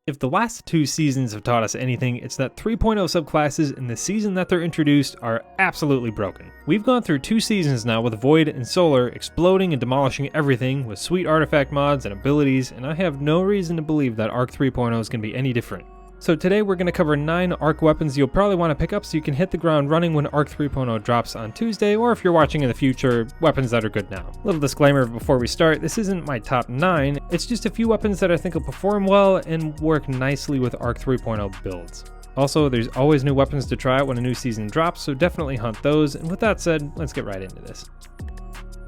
If the last two seasons have taught us anything, it's that 3.0 subclasses in the season that they're introduced are absolutely broken. We've gone through 2 seasons now with Void and Solar exploding and demolishing everything with sweet artifact mods and abilities, and I have no reason to believe that Arc 3.0 is going to be any different. So today we're going to cover 9 Arc weapons you'll probably want to pick up so you can hit the ground running when Arc 3.0 drops on Tuesday, or if you're watching in the future, weapons that are good now. Little disclaimer before we start, this isn't my top 9, it's just a few weapons that I think will perform well and work nicely with Arc 3.0 builds. Also, there's always new weapons to try out when a new season drops, so definitely hunt those, and with that said, let's get right into this.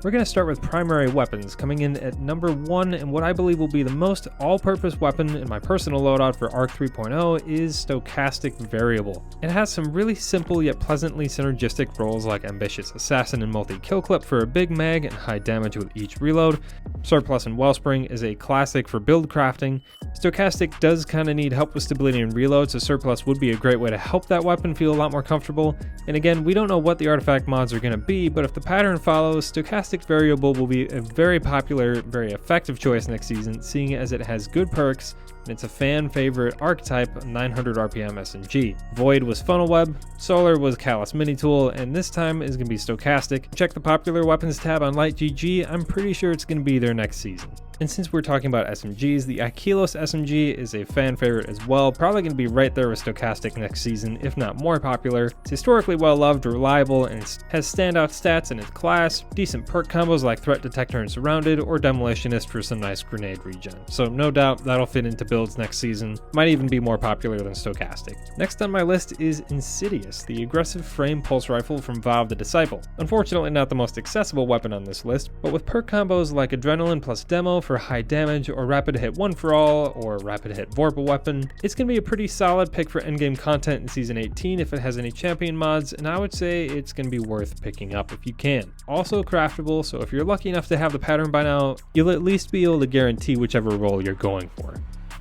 We're going to start with primary weapons, coming in at number 1, and what I believe will be the most all-purpose weapon in my personal loadout for Arc 3.0 is Stochastic Variable. It has some really simple yet pleasantly synergistic roles like Ambitious Assassin and Multi-Kill Clip for a big mag and high damage with each reload. Surplus and Wellspring is a classic for build crafting. Stochastic does kind of need help with stability and reload, so Surplus would be a great way to help that weapon feel a lot more comfortable. And again, we don't know what the artifact mods are going to be, but if the pattern follows, Stochastic Variable will be a very popular, very effective choice next season, seeing as it has good perks, and it's a fan favorite archetype 900 RPM SMG. Void was Funnel Web, Solar was Callus Mini Tool, and this time is going to be Stochastic. Check the popular weapons tab on LightGG, I'm pretty sure it's going to be there next season. And since we're talking about SMGs, the Aquilos SMG is a fan favorite as well, probably going to be right there with Stochastic next season, if not more popular. It's historically well loved, reliable, and has standout stats in its class, decent perk combos like Threat Detector and Surrounded, or Demolitionist for some nice grenade regen. So no doubt that'll fit into builds next season, might even be more popular than Stochastic. Next on my list is Insidious, the aggressive frame pulse rifle from Valve the Disciple. Unfortunately not the most accessible weapon on this list, but with perk combos like Adrenaline plus Demo for high damage, or Rapid Hit One for All, or Rapid Hit Vorpal weapon, it's going to be a pretty solid pick for endgame content in Season 18 if it has any champion mods, and I would say it's going to be worth picking up if you can. Also craftable, so if you're lucky enough to have the pattern by now, you'll at least be able to guarantee whichever role you're going for.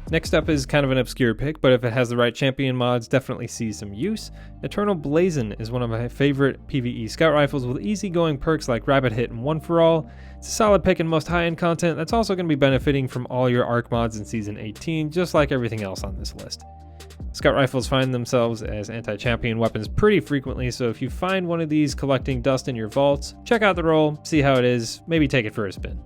Next up is kind of an obscure pick, but if it has the right champion mods, definitely sees some use. Eternal Blazon is one of my favorite PvE scout rifles with easygoing perks like Rapid Hit and One for All. It's a solid pick in most high-end content that's also going to be benefiting from all your Arc mods in Season 18, just like everything else on this list. Scout rifles find themselves as anti-champion weapons pretty frequently, so if you find one of these collecting dust in your vaults, check out the roll, see how it is, maybe take it for a spin.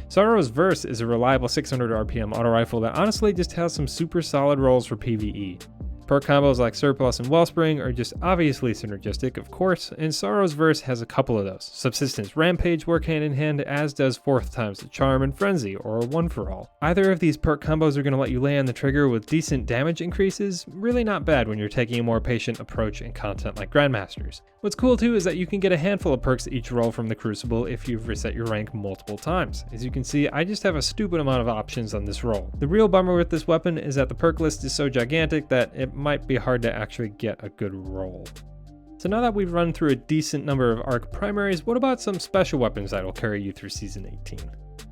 Sorrow's Verse is a reliable 600 RPM auto rifle that honestly just has some super solid rolls for PvE. Perk combos like Surplus and Wellspring are just obviously synergistic, of course, and Sorrow's Verse has a couple of those. Subsistence Rampage work hand in hand, as does Fourth Time's the Charm and Frenzy, or One for All. Either of these perk combos are going to let you lay on the trigger with decent damage increases, really not bad when you're taking a more patient approach in content like Grandmasters. What's cool too is that you can get a handful of perks each roll from the Crucible if you've reset your rank multiple times. As you can see, I just have a stupid amount of options on this roll. The real bummer with this weapon is that the perk list is so gigantic that it might be hard to actually get a good roll. So now that we've run through a decent number of Arc primaries, what about some special weapons that'll carry you through Season 18?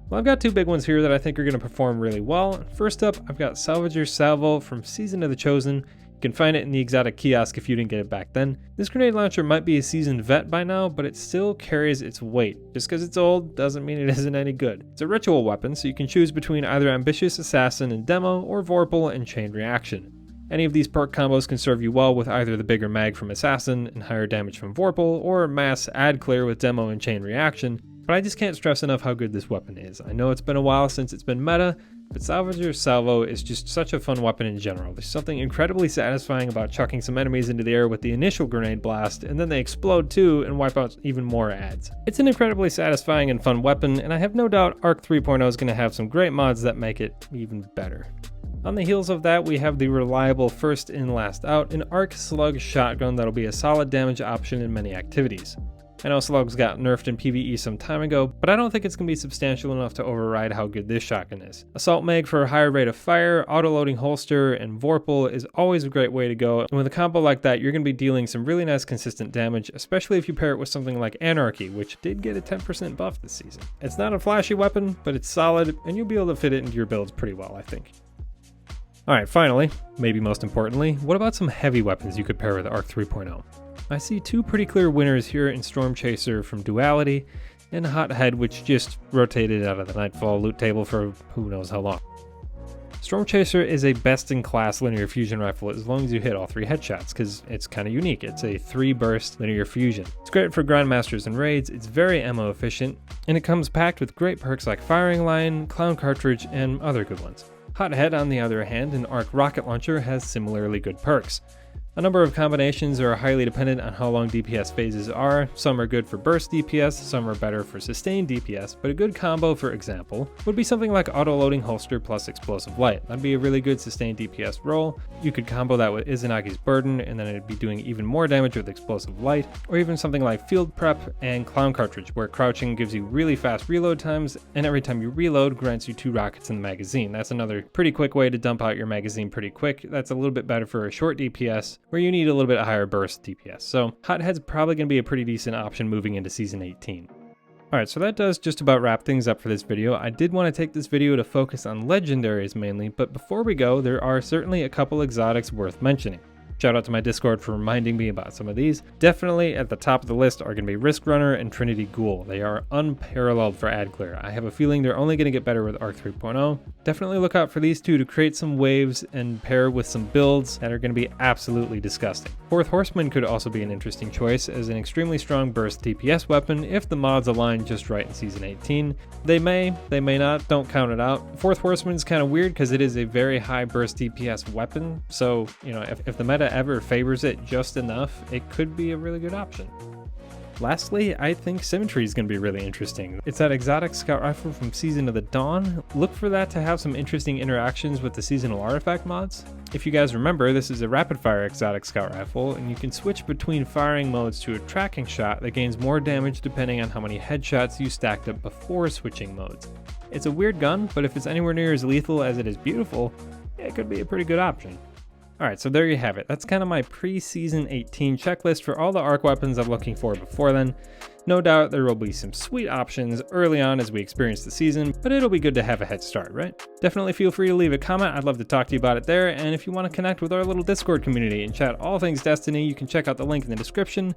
Well, I've got 2 big ones here that I think are going to perform really well. First up, I've got SALVAGER'S Salvo from Season of the Chosen. You can find it in the exotic kiosk if you didn't get it back then. This grenade launcher might be a seasoned vet by now, but it still carries its weight. Just because it's old doesn't mean it isn't any good. It's a ritual weapon, so you can choose between either Ambitious Assassin and Demo, or Vorpal and Chain Reaction. Any of these perk combos can serve you well with either the bigger mag from Assassin and higher damage from Vorpal, or mass ad clear with Demo and Chain Reaction, but I just can't stress enough how good this weapon is. I know it's been a while since it's been meta, but SALVAGER'S Salvo is just such a fun weapon in general. There's something incredibly satisfying about chucking some enemies into the air with the initial grenade blast, and then they explode too and wipe out even more ads. It's an incredibly satisfying and fun weapon, and I have no doubt Arc 3.0 is going to have some great mods that make it even better. On the heels of that, we have the reliable first in last out, an Arc Slug shotgun that'll be a solid damage option in many activities. I know slugs got nerfed in PvE some time ago, but I don't think it's going to be substantial enough to override how good this shotgun is. Assault mag for a higher rate of fire, auto-loading holster, and Vorpal is always a great way to go, and with a combo like that, you're going to be dealing some really nice consistent damage, especially if you pair it with something like Anarchy, which did get a 10% buff this season. It's not a flashy weapon, but it's solid, and you'll be able to fit it into your builds pretty well, I think. Alright, finally, maybe most importantly, what about some heavy weapons you could pair with Arc 3.0? I see 2 pretty clear winners here in Stormchaser from Duality, and Hothead, which just rotated out of the Nightfall loot table for who knows how long. STORMCHASER is a best-in-class linear fusion rifle as long as you hit all 3 headshots, because it's kind of unique. It's a 3-burst linear fusion. It's great for grandmasters and raids, it's very ammo efficient, and it comes packed with great perks like firing line, clown cartridge, and other good ones. Hothead, on the other hand, an Arc rocket launcher, has similarly good perks. A number of combinations are highly dependent on how long DPS phases are. Some are good for burst DPS, some are better for sustained DPS, but a good combo, for example, would be something like auto-loading holster plus explosive light. That'd be a really good sustained DPS roll. You could combo that with Izunagi's burden, and then it'd be doing even more damage with explosive light, or even something like field prep and clown cartridge, where crouching gives you really fast reload times, and every time you reload grants you 2 rockets in the magazine. That's another pretty quick way to dump out your magazine pretty quick. That's a little bit better for a short DPS, where you need a little bit higher burst DPS. So Hothead's probably going to be a pretty decent option moving into Season 18. Alright, so that does just about wrap things up for this video. I did want to take this video to focus on legendaries mainly, but before we go, there are certainly a couple exotics worth mentioning. Shout out to my Discord for reminding me about some of these. Definitely at the top of the list are going to be Risk Runner and Trinity Ghoul. They are unparalleled for ad clear. I have a feeling they're only going to get better with Arc3.0. Definitely look out for these two to create some waves and pair with some builds that are going to be absolutely disgusting. Fourth Horseman could also be an interesting choice as an extremely strong burst DPS weapon if the mods align just right in Season 18. They may not, don't count it out. Fourth Horseman's kind of weird because it is a very high burst DPS weapon, so if the meta ever favors it just enough, it could be a really good option. Lastly, I think Symmetry is going to be really interesting. It's that exotic scout rifle from Season of the Dawn. Look for that to have some interesting interactions with the seasonal artifact mods. If you guys remember, this is a rapid fire exotic scout rifle, and you can switch between firing modes to a tracking shot that gains more damage depending on how many headshots you stacked up before switching modes. It's a weird gun, but if it's anywhere near as lethal as it is beautiful, it could be a pretty good option. Alright, so there you have it. That's kind of my pre-Season 18 checklist for all the arc weapons I'm looking for before then. No doubt there will be some sweet options early on as we experience the season, but it'll be good to have a head start, right? Definitely feel free to leave a comment. I'd love to talk to you about it there, and if you want to connect with our little Discord community and chat all things Destiny, you can check out the link in the description.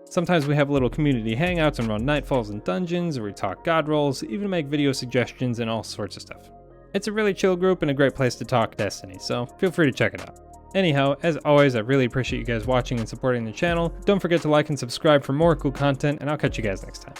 Sometimes we have little community hangouts and run nightfalls and dungeons, where we talk god rolls, even make video suggestions and all sorts of stuff. It's a really chill group and a great place to talk Destiny, so feel free to check it out. Anyhow, as always, I really appreciate you guys watching and supporting the channel. Don't forget to like and subscribe for more cool content, and I'll catch you guys next time.